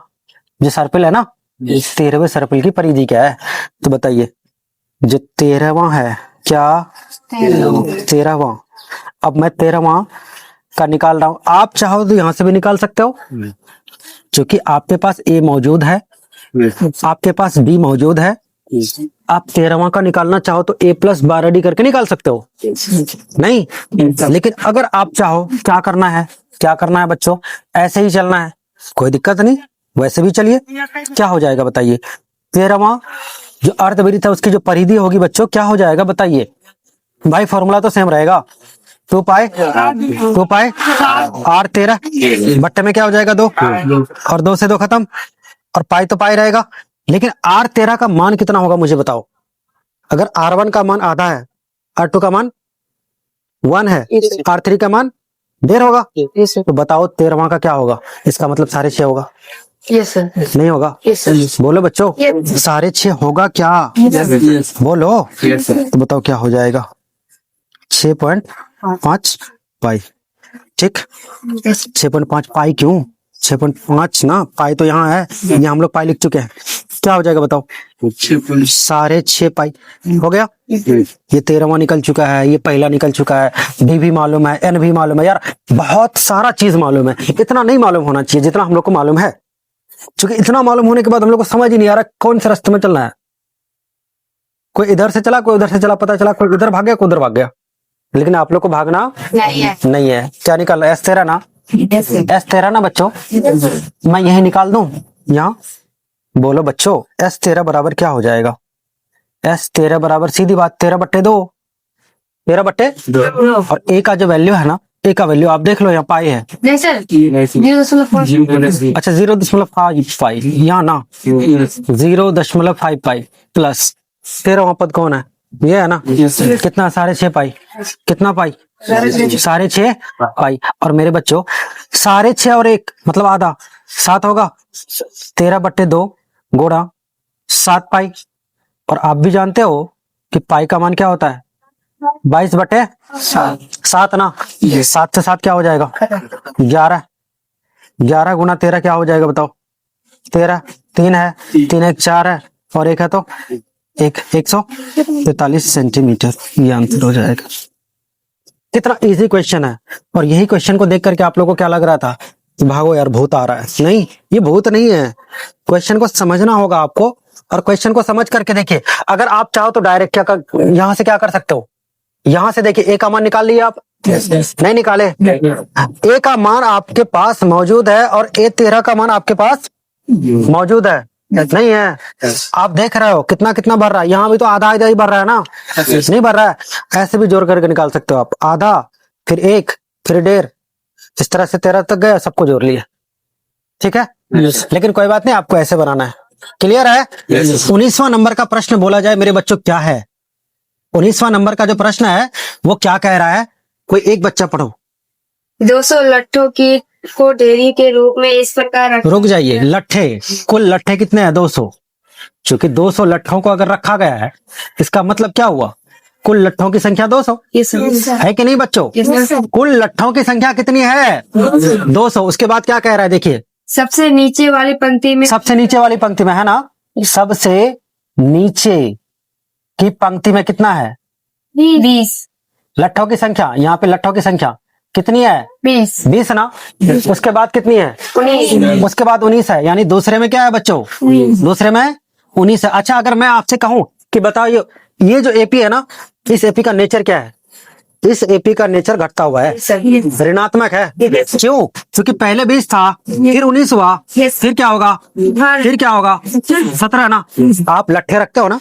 जो सर्पिल है ना, 13वें सर्पिल की परिधि क्या है, तो बताइए, जो 13वां है क्या, 13वां। अब मैं 13वां का निकाल रहा हूं, आप चाहो तो यहां से भी निकाल सकते हो, क्योंकि आपके पास ए मौजूद है, आपके पास बी मौजूद है। आप 13वां का निकालना चाहो तो a + 12d करके निकाल सकते हो, नहीं, लेकिन अगर आप चाहो क्या करना है, क्या करना है बच्चों, ऐसे ही चलना है, कोई दिक्कत नहीं, वैसे भी चलिए। क्या हो जाएगा बताइए, 13वां जो अर्धवृत्त है उसकी जो परिधि होगी बच्चों क्या हो जाएगा बताइए, भाई फॉर्मूला तो सेम रहेगा, 2 पाई r 13, बट्टे में क्या हो जाएगा 2, और 2 से 2 खत्म, और पाई तो पाई रहेगा। लेकिन r 13 का मान कितना होगा मुझे बताओ, अगर R1 का मान आधा है, R2 का मान 1 है, R3 का मान 1.5 होगा, तो बताओ 13वां का क्या होगा, इसका मतलब 6.5 होगा, यस सर। नहीं होगा, बोलो बच्चों, 6.5 होगा क्या, बोलो, तो बताओ क्या हो जाएगा, 6.5 पाई। ठीक, 6.5 पाई, क्यों 6.5 ना, पाई तो यहाँ है, यहाँ हम लोग पाई लिख चुके हैं, क्या हो जाएगा बताओ, 6.5 पाई हो गया। ये 13वां निकल चुका है, ये पहला निकल चुका है, बी भी मालूम है, एन भी मालूम है, यार बहुत सारा चीज मालूम है, इतना नहीं मालूम होना चाहिए जितना हम लोग को मालूम है, क्योंकि इतना मालूम होने के बाद हम लोग को समझ ही नहीं आ रहा कौन से रास्ते में चलना है, कोई इधर से चला, कोई उधर से चला, पता चला कोई इधर भाग गया, कोई उधर भाग गया, लेकिन आप लोग को भागना नहीं है। नहीं है। क्या निकाल रहा है? S13 ना, S13 ना बच्चों, मैं यही निकाल दूं यहाँ। बोलो बच्चों, S13 बराबर क्या हो जाएगा? S13 बराबर सीधी बात 13/2, 13/2। और A का जो वैल्यू है ना, A का वैल्यू आप देख लो, यहाँ पाई है। नहीं सर, 0.5 अच्छा 0.55 यहाँ ना, 0.55 प्लस 13वां पद कौन है? ये है ना। कितना? 6.5 पाई। कितना पाई? 6.5 पाई। और मेरे बच्चों 6.5 और 1 मतलब आधा 7 होगा। 13/2 गुणा 7 पाई। और आप भी जानते हो कि पाई का मान क्या होता है? 22/7 ना। 7 से 7 क्या हो जाएगा? 11। 11 गुना 13 क्या हो जाएगा बताओ? 13। 3 है, 3 1 4 है और 1 है तो 143 सेंटीमीटर। ये आंसर हो जाएगा। कितना इजी क्वेश्चन है। और यही क्वेश्चन को देख करके आप लोगों को क्या लग रहा था कि भागो यार भूत आ रहा है। नहीं, ये भूत नहीं है। क्वेश्चन को समझना होगा आपको। और क्वेश्चन को समझ करके देखिए, अगर आप चाहो तो डायरेक्ट क्या कर, यहाँ से क्या कर सकते हो? यहाँ से देखिए A का मान निकाल लिए आप? नहीं निकाले। A का मान आपके पास मौजूद है और A13 का मान आपके पास मौजूद है नहीं है? आप देख रहे हो कितना कितना बढ़ रहा है। यहाँ भी तो आधा आधा ही बढ़ रहा है ना, नहीं बढ़ रहा है। ऐसे भी जोड़ करके निकाल सकते हो आप। आधा फिर 1 फिर 1.5, इस तरह से 13 तक गए, सबको जोड़ लिया। ठीक है, लेकिन कोई बात नहीं, आपको ऐसे बनाना है। क्लियर है? 19वां नंबर का प्रश्न बोला जाए मेरे बच्चों क्या है? 19वां नंबर का जो प्रश्न है वो क्या कह रहा है? कोई एक बच्चा पढ़ो। 200 लट्ठों की को ढेरी के रूप में इस प्रकार रखा। रुक जाइए, लट्ठे, कुल लट्ठे कितने हैं? 200। क्योंकि 200 लट्ठों को अगर रखा गया है, इसका मतलब क्या हुआ? कुल लट्ठों की संख्या 200 है कि नहीं बच्चों? कुल लट्ठों की संख्या कितनी है? 200। उसके बाद क्या कह रहा है देखिए, सबसे नीचे वाली पंक्ति में, सबसे नीचे वाली पंक्ति में है ना, सबसे नीचे की पंक्ति में कितना है? 20 लट्ठों की संख्या। यहाँ पे लट्ठों की संख्या कितनी है? 20 ना। उसके बाद कितनी है? 19। उसके बाद 19 है। यानी दूसरे में क्या है बच्चों? दूसरे में 19 है। अच्छा, अगर मैं आपसे कहूं कि बताओ ये जो एपी है ना, इस एपी का नेचर क्या है? इस एपी का नेचर घटता हुआ है, ऋणात्मक है। क्यों? क्योंकि पहले 20 था, फिर 19 हुआ, फिर क्या होगा? फिर क्या होगा? 17 ना। आप लट्ठे रखते हो ना?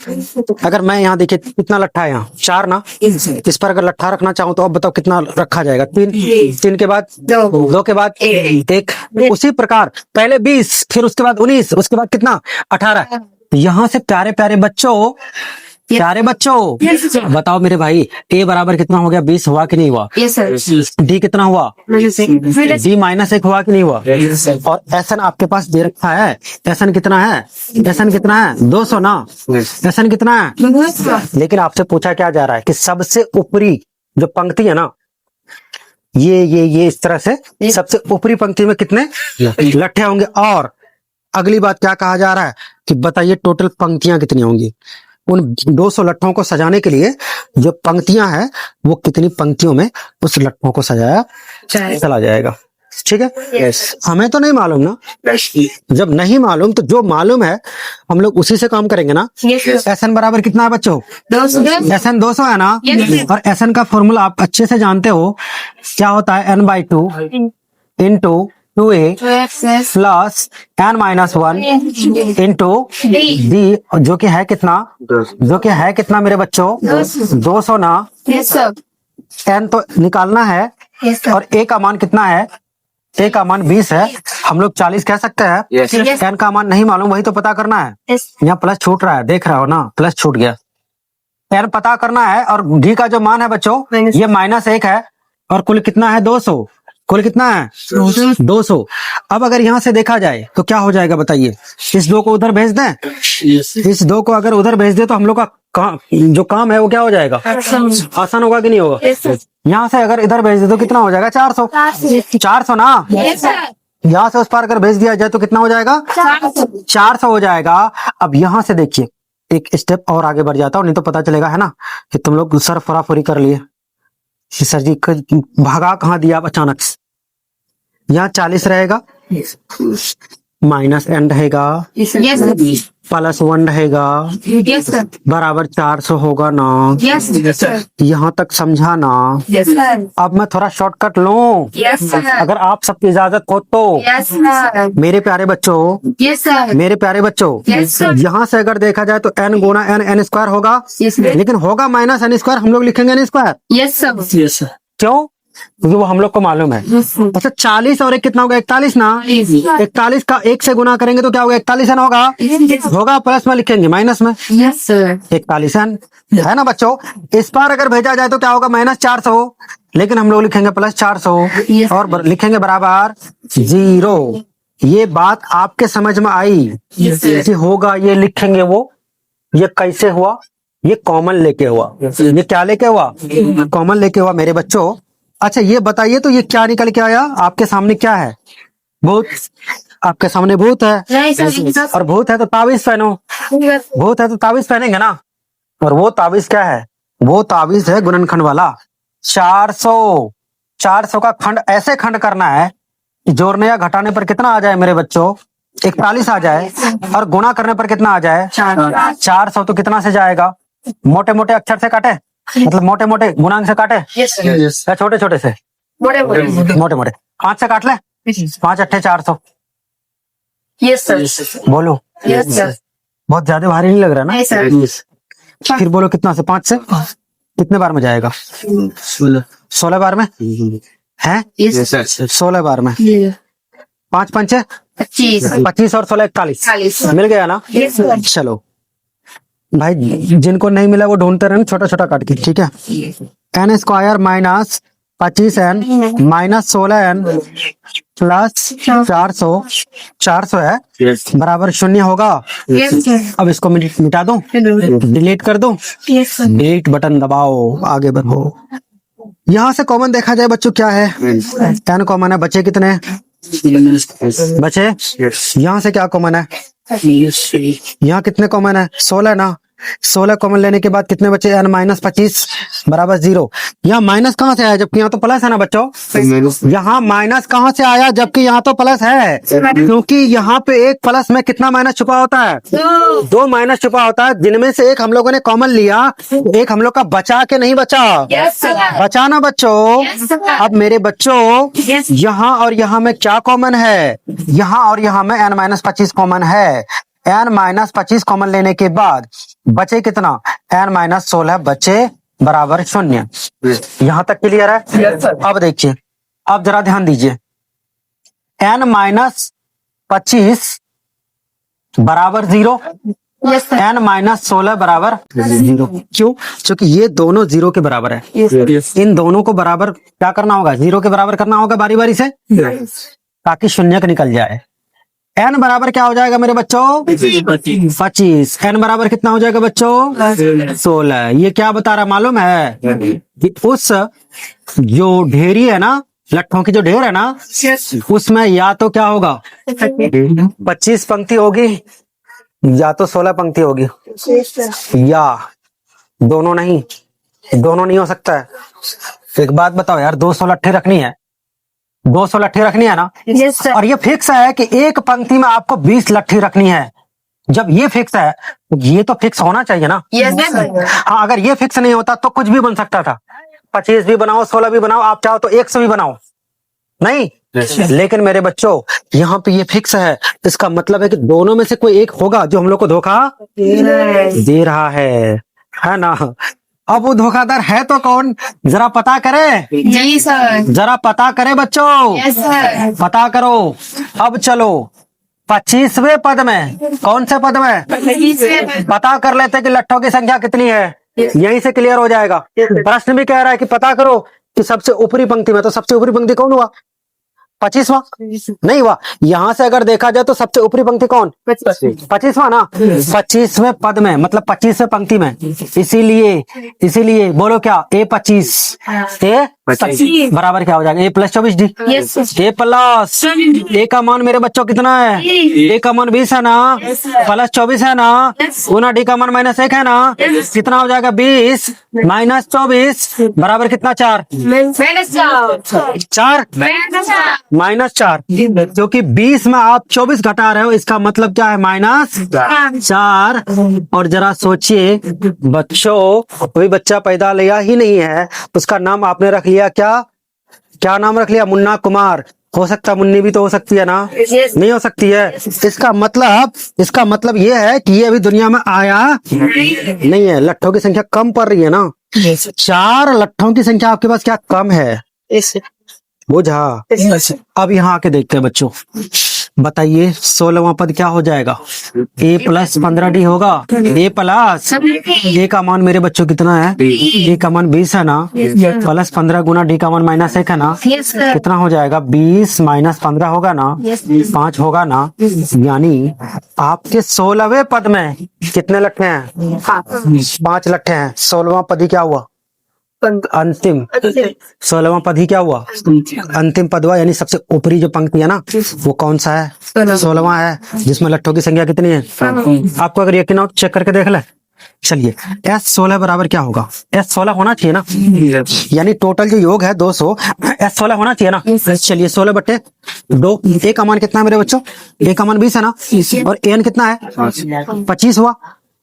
अगर मैं यहाँ देखिए कितना लट्ठा है, यहाँ 4 ना। इस पर अगर लट्ठा रखना चाहूँ तो अब बताओ कितना रखा जाएगा? 3 के बाद 2 के बाद 1। उसी प्रकार पहले 20, फिर उसके बाद 19, उसके बाद कितना? 18। यहाँ से प्यारे प्यारे बच्चों, प्यारे बच्चों बताओ मेरे भाई, A बराबर कितना हो गया? 20 हुआ कि नहीं हुआ? D कितना हुआ? D -1 हुआ कि नहीं हुआ? और SN आपके पास दे रखा है। SN कितना है? SN कितना है? 200 ना। SN कितना है? लेकिन आपसे पूछा क्या जा रहा है कि सबसे ऊपरी जो पंक्ति है ना, ये इस तरह से सबसे ऊपरी पंक्ति में कितने लट्ठे होंगे? और अगली बात क्या कहा जा रहा है कि बताइए टोटल पंक्तियां कितनी होंगी? उन 200 लट्ठों को सजाने के लिए जो पंक्तियां हैं, वो कितनी पंक्तियों में उस लट्ठों को सजाया चला जाएगा। ठीक है, हमें तो नहीं मालूम ना। जब नहीं मालूम तो जो मालूम है हम लोग उसी से काम करेंगे ना। SN बराबर कितना है बच्चों? 200। SN 200 है ना। और SN का फॉर्मूला आप अच्छे से जानते हो, क्या होता है? N/2 into 2A plus N-1 into D, जो कि है कितना? जो कि है कितना मेरे बच्चों? 200 ना। N तो निकालना है और A का मान कितना है? A का मान 20 है। हम लोग 40 कह सकते हैं। N का मान नहीं मालूम, वही तो पता करना है। यहाँ प्लस छूट रहा है, देख रहा हो ना, प्लस छूट गया। N पता करना है और D का जो मान है बच्चों, ये -1 है। और कुल कितना है? 200। कुल कितना है? 200। अब अगर यहाँ से देखा जाए तो क्या हो जाएगा बताइए? इस 2 को उधर भेज दें? इस 2 को अगर उधर भेज दे तो हम लोग का जो काम है वो क्या हो जाएगा? आसान होगा कि नहीं होगा? यहाँ से अगर इधर भेज दे तो कितना हो जाएगा? 400। 400 ना। यहाँ से उस पार अगर भेज दिया जाए तो कितना हो जाएगा? 400 हो जाएगा। अब यहाँ से देखिए, एक स्टेप और आगे बढ़ जाता हूँ, नहीं तो पता चलेगा है ना कि तुम लोग सर फराफरी कर लिए। सर जी भागा कहाँ दिया आप अचानक से? यहाँ 40 रहेगा, -N रहेगा, प्लस 1 रहेगा यस सर बराबर 400 होगा ना। यस सर यहाँ तक समझा ना। यस सर अब मैं थोड़ा शॉर्टकट लूं, यस सर अगर आप सबकी इजाजत हो तो। यस सर मेरे प्यारे बच्चों, यस सर मेरे प्यारे बच्चों, यस सर यहाँ से अगर देखा जाए तो n गुना n स्क्वायर होगा, यस सर लेकिन होगा माइनस n स्क्वायर, हम लोग लिखेंगे n square. Yes sir yes sir क्यों? क्योंकि वो हम लोग को मालूम है। यस सर अच्छा 40 और 1 कितना होगा? 41 ना। 41 का 1 से गुना करेंगे तो क्या होगा? 41 n होगा। होगा प्लस में लिखेंगे माइनस में यस सर 41 n, है ना बच्चों। इस बार अगर भेजा जाए तो क्या होगा? माइनस 400, लेकिन हम लोग लिखेंगे प्लस 400 Yes. और लिखेंगे बराबर 0। ये बात आपके समझ में आई कि होगा ये लिखेंगे वो। ये कैसे हुआ? ये कॉमन लेके हुआ। ये क्या लेके हुआ? कॉमन लेके हुआ मेरे बच्चों। अच्छा ये बताइए तो ये क्या निकल के आया? आपके सामने क्या है? भूत। आपके सामने भूत है, नहीं सर और भूत है तो ताबीज पहनो। भूत है तो ताबीज पहनेंगे ना। और वो ताबीज क्या है? वो ताबीज है गुणनखंड वाला। 400 का खंड ऐसे खंड करना है कि जोड़ने या घटाने पर कितना आ जाए मेरे बच्चों? 41 आ जाए, और गुणा करने पर कितना आ जाए? 400। तो कितना से जाएगा? मोटे मोटे अक्षर से काटे, मतलब मोटे मोटे गुणांक से काटे यस सर या छोटे छोटे से? बड़े बड़े मोटे मोटे 5 से काट ले। 5 अट्ठे 400। यस सर बोलो, यस सर बहुत ज्यादा भारी नहीं लग रहा ना? नहीं सर फिर बोलो कितना से? 5 से कितने बार में जाएगा? 16 बार में है। यस 16 बार में 5 पंचे 25 25 और 16 41 मिल गया ना। यस सर चलो भाई, जिनको नहीं मिला वो ढूंढते रहना छोटा छोटा काट के, ठीक है। n square minus 25n minus 16n plus 400 है बराबर 0 होगा। यस सर अब इसको मिटा दो, डिलीट कर दो। यस सर डिलीट बटन दबाओ, आगे बढ़ो। यहाँ से कॉमन देखा जाए बच्चों क्या है? n कॉमन है। बचे कितने? बचे। यहाँ से क्या कॉमन है? यहाँ कितने कॉमन है? 16 ना। 16 कॉमन लेने के बाद कितने बचे? n माइनस 25 बराबर 0। यहाँ माइनस कहाँ से आया जबकि यहाँ तो प्लस है ना बच्चों? यहाँ माइनस कहाँ से आया जबकि यहाँ तो प्लस है? क्योंकि यहाँ पे एक प्लस में कितना माइनस छुपा होता है? 2 माइनस छुपा होता है, जिनमें से एक हम लोगों ने कॉमन लिया, एक हम लोग का बचा के नहीं बचा? यस सर बचा ना बच्चों। अब मेरे बच्चों, यहाँ और यहाँ में क्या कॉमन है? यहाँ और यहाँ में n माइनस 25 कॉमन है। n माइनस 25 कॉमन लेने के बाद बचे कितना? n माइनस 16 बचे बराबर 0। यहाँ तक क्लियर है? अब देखिए, अब जरा ध्यान दीजिए। n माइनस 25 बराबर 0, यस सर n माइनस 16 बराबर 0। क्यों? क्योंकि ये दोनों 0 के बराबर है। इन दोनों को बराबर क्या करना होगा? 0 के बराबर करना होगा बारी बारी से, ताकि शून्य निकल जाए। n बराबर क्या हो जाएगा मेरे बच्चों? 25। n बराबर कितना हो जाएगा बच्चों? 16। ये क्या बता रहा मालूम है? कि उस जो ढेरी है ना, लट्ठों की जो ढेर है ना, उसमें या तो क्या होगा? 25 पंक्ति होगी या तो 16 पंक्ति होगी, या दोनों नहीं। दोनों नहीं हो सकता है। एक बात बताओ यार, 200 लट्ठे रखनी है, 200 लट्ठी रखनी है ना। यस सर और ये फिक्स है कि एक पंक्ति में आपको 20 लट्ठी रखनी है। जब ये फिक्स है तो ये तो फिक्स होना चाहिए ना। यस सर हाँ, अगर ये फिक्स नहीं होता तो कुछ भी बन सकता था। 25 भी बनाओ, 16 भी बनाओ, आप चाहो तो 100 भी बनाओ, नहीं। लेकिन मेरे बच्चों, यहाँ पे ये फिक्स है। इसका मतलब है कि दोनों में से कोई एक होगा जो हम लोग को धोखा दे रहा है ना। अब वो धोखाधड़ है तो कौन? जरा पता करे, जी सर जरा पता करे बच्चों, यस सर पता करो। अब चलो 25वें पद में, कौन से पद में? पता कर लेते कि लट्ठों की संख्या कितनी है, यहीं से क्लियर हो जाएगा। प्रश्न भी कह रहा है कि पता करो कि सबसे ऊपरी पंक्ति में, तो सबसे ऊपरी पंक्ति कौन हुआ? 25वां नहीं हुआ। यहां से अगर देखा जाए तो सबसे ऊपरी पंक्ति कौन? 25वां ना। 25वें पद में मतलब 25वें पंक्ति में, इसीलिए बोलो क्या? A25 25 बराबर क्या हो जाएगा ए प्लस 24 डी यस ए प्लस ए का मान मेरे बच्चों कितना है ए का मान 20 है ना प्लस 24 है ना गुना डी का मान -1 है ना कितना हो जाएगा 20 माइनस 24 बराबर कितना 4 4 -4 क्योंकि 20 में आप 24 घटा रहे हो इसका मतलब क्या है -4 और जरा सोचिए बच्चों कोई बच्चा पैदा लिया ही नहीं है उसका नाम आपने रख लिया क्या नाम रख लिया मुन्ना कुमार हो सकता मुन्नी भी तो हो सकती है ना नहीं हो सकती है इसका मतलब ये है कि ये अभी दुनिया में आया नहीं है लट्ठों की संख्या कम पड़ रही है ना 4 लट्ठों की संख्या आपके पास क्या कम है बुझा अब यहाँ आके देखते हैं बच्चों बताइए 16वां पद क्या हो जाएगा a प्लस 15d होगा a प्लस a का मान मेरे बच्चों कितना है a का मान 20 है ना प्लस 15 गुना d का मान -1 है ना कितना हो जाएगा 20 माइनस 15 होगा ना 5 होगा ना यानी आपके 16वें पद में कितने लट्ठे हैं 5 लट्ठे हैं 16वां पद ही क्या हुआ अंतिम 16वां पद ही क्या हुआ अंतिम पद हुआ यानी सबसे ऊपरी जो पंक्ति है ना वो कौन सा है 16वां है जिसमें लट्ठों की संख्या कितनी है आपको अगर यकीन हो चेक करके देख ले चलिए S16 बराबर क्या होगा S16 होना चाहिए ना यानी टोटल जो योग है 200 S16 होना चाहिए ना चलिए 16/2 a का मान कितना है मेरे बच्चों a का मान 20 है ना और an कितना है 25 हुआ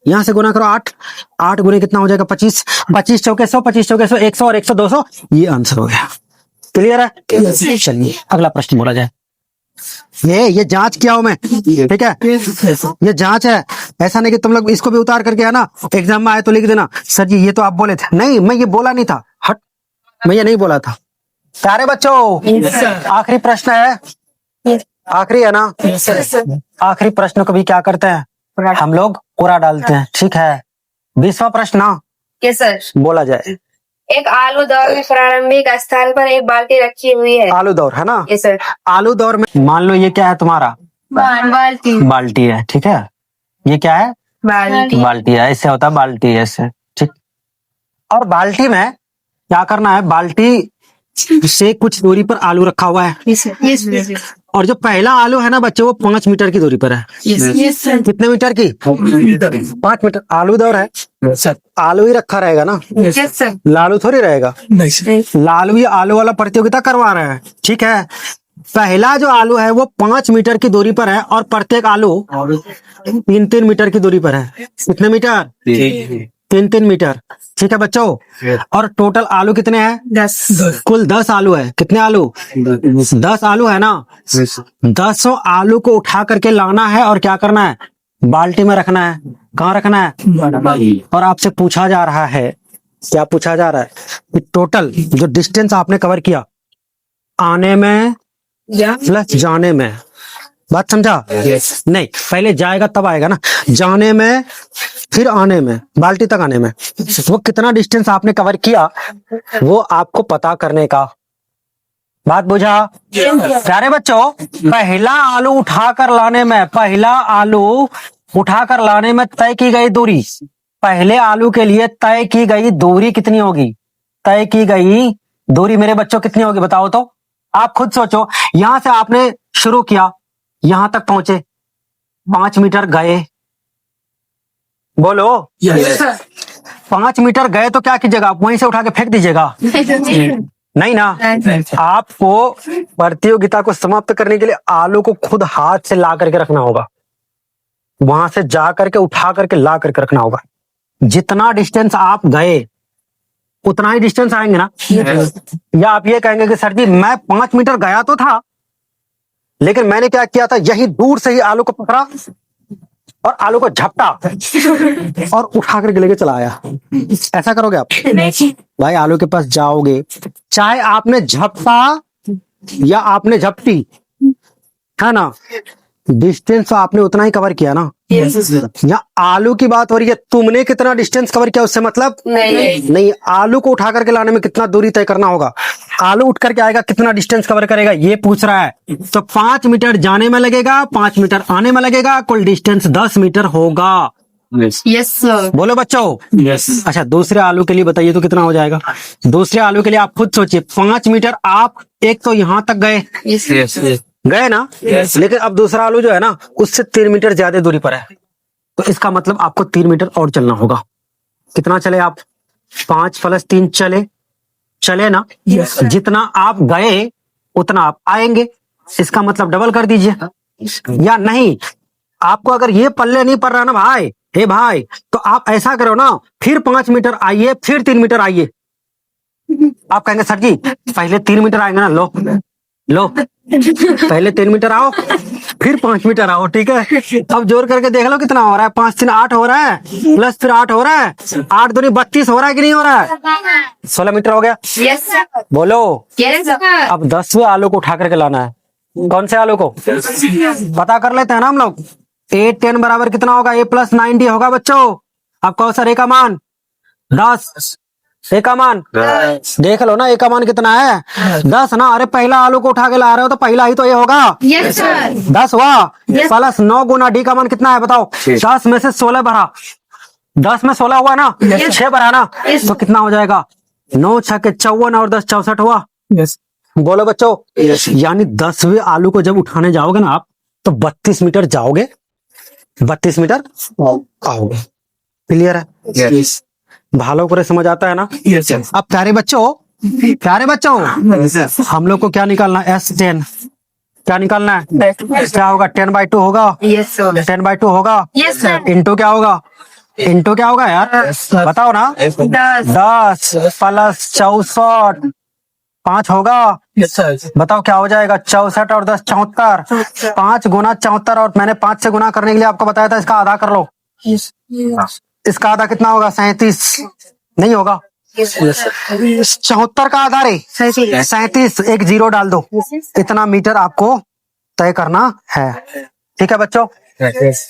यहाँ से गुना करो 8 गुने कितना हो जाएगा 25 चौके 100 100 और 100 200 ये आंसर हो गया क्लियर है चलिए अगला प्रश्न बोला जाए ये जांच किया हूं मैं ठीक है ये जांच है ऐसा नहीं कि तुम लोग इसको भी उतार करके है ना एग्जाम में आए तो लिख देना सर जी ये तो आप बोले थे नहीं मैं ये बोला नहीं था हट मैं ये नहीं बोला था सारे बच्चों आखिरी प्रश्न है आखिरी है ना आखिरी प्रश्न को भी क्या करते हैं हम लोग पूरा डालते हैं ठीक है 20वां प्रश्न ना यस सर बोला जाए एक आलू दौर में प्रारंभिक स्थान पर एक बाल्टी रखी हुई है आलू दौर है ना यस सर आलू दौर में मान लो ये क्या है तुम्हारा बाल्टी है ठीक है ये क्या है बाल्टी है ऐसे होता है बाल्टी ऐसे ठीक और बाल्टी में क्या करना है बाल्टी से कुछ दूरी पर आलू रखा हुआ है और जो पहला आलू है ना बच्चे वो 5 मीटर की दूरी पर है कितने मीटर की 5 मीटर आलू दौर है आलू ही रखा रहेगा ना लालू थोड़ी रहेगा लालू ही आलू वाला प्रतियोगिता करवा रहे हैं ठीक है पहला जो आलू है वो 5 मीटर की दूरी पर है और प्रत्येक आलू 3-3 मीटर की दूरी पर है कितने मीटर 3-3 मीटर ठीक है बच्चों और टोटल आलू कितने हैं 10 कुल 10 आलू है कितने आलू 10 आलू है ना 10 आलू को उठा करके लाना है और क्या करना है बाल्टी में रखना है कहाँ रखना है और आपसे पूछा जा रहा है क्या पूछा जा रहा है कि टोटल जो डिस्टेंस आपने कवर किया आने में प्लस जाने में बात समझा नहीं पहले जाएगा तब आएगा ना जाने में फिर आने में बाल्टी तक आने में वो कितना डिस्टेंस आपने कवर किया वो आपको पता करने का बात बुझा प्यारे बच्चों पहला आलू उठाकर लाने में तय की गई दूरी पहले आलू के लिए तय की गई दूरी कितनी होगी तय की गई दूरी मेरे बच्चों कितनी होगी बताओ तो आप खुद सोचो यहां से आपने शुरू किया यहां तक पहुंचे 5 मीटर गए बोलो 5 मीटर गए तो क्या कीजिएगा आप वहीं से उठा के फेंक दीजिएगा नहीं ना आपको प्रतियोगिता को समाप्त करने के लिए आलू को खुद हाथ से ला करके रखना होगा वहां से जा करके उठा करके ला करके रखना होगा जितना डिस्टेंस आप गए उतना ही डिस्टेंस आएंगे ना या आप ये कहेंगे कि सर जी मैं 5 मीटर गया तो था लेकिन मैंने क्या किया था यही दूर से ही आलू को पकड़ा और आलू को झपटा और उठा करके लेके चला आया ऐसा करोगे आप भाई आलू के पास जाओगे चाहे आपने झपटा या आपने झपटी है ना डिस्टेंस तो आपने उतना ही कवर किया ना या आलू की बात हो रही है तुमने कितना डिस्टेंस कवर किया उससे मतलब नहीं आलू को उठा करके लाने में कितना दूरी तय करना होगा आलू उठ करके आएगा कितना डिस्टेंस कवर करेगा ये पूछ रहा है तो 5 मीटर जाने में लगेगा 5 मीटर आने में लगेगा कुल डिस्टेंस 10 मीटर होगा यस सर। बोलो बच्चों। यस अच्छा, दूसरे आलू के लिए बताइए तो कितना हो जाएगा। दूसरे आलू के लिए आप खुद सोचिए, 5 मीटर आप एक तो यहाँ तक गए, यस गए ना, लेकिन अब दूसरा आलू जो है ना उससे 3 मीटर ज्यादा दूरी पर है, तो इसका मतलब आपको 3 मीटर और चलना होगा। कितना चले आप? 5 + 3 चले ना। जितना आप गए उतना आप आएंगे, इसका मतलब डबल कर दीजिए। या नहीं, आपको अगर ये पल्ले नहीं पड़ रहा ना भाई, हे भाई, तो आप ऐसा करो ना, फिर 5 मीटर आइए, फिर 3 मीटर आइए। आप कहेंगे सर जी पहले 3 मीटर आएंगे ना, लो पहले 3 मीटर आओ, फिर 5 मीटर आओ, ठीक है। अब जोड़ करके देख लो कितना हो रहा है। 5 3 8 हो रहा है, प्लस फिर 8 हो रहा है, 8 दूनी 32 हो रहा है कि नहीं हो रहा है? 16 मीटर हो गया। Yes sir. बोलो। Yes sir. अब 10वें आलू को उठा करके लाना है। कौन से आलू को? पता कर लेते हैं ना हम लोग। 8 10 बराबर कितना होगा? A + 90 होगा बच्चों। आप कहो सर A का मान 10, A का मान देख लो ना, A का मान कितना है? 10 ना। अरे पहला आलू को उठा के ला रहे हो तो पहला ही तो ये होगा। Yes sir. 10 हुआ, प्लस 9 गुना D का मान कितना है बताओ? 10 में से 16 भरा, 10 में 16 हुआ ना, 6 भरा ना, तो कितना हो जाएगा? 9 × 6 = 54 और 10 64 हुआ। यस बोलो बच्चों। यानी 10वें आलू को जब उठाने जाओगे ना आप, तो 32 मीटर जाओगे, 32 मीटर आओगे। क्लियर है? यस भालो को समझ आता है ना? यस अब प्यारे बच्चों हम लोग को क्या निकालना है? S10 क्या निकालना है? क्या होगा? 10/2 होगा। Yes sir. 10/2 होगा। Yes sir. इंटू क्या होगा? इंटू क्या होगा यार, बताओ ना। 10 + 64 5 होगा। यस सर बताओ क्या हो जाएगा? 64 और 10 74। 5 गुना 74, और मैंने 5 से गुना करने के लिए आपको बताया था, इसका आधा कर लो। इसका आधा कितना होगा? 37 नहीं होगा? 74 का आधा रे 37, एक 0 डाल दो। इतना मीटर आपको तय करना है। ठीक है बच्चों। यस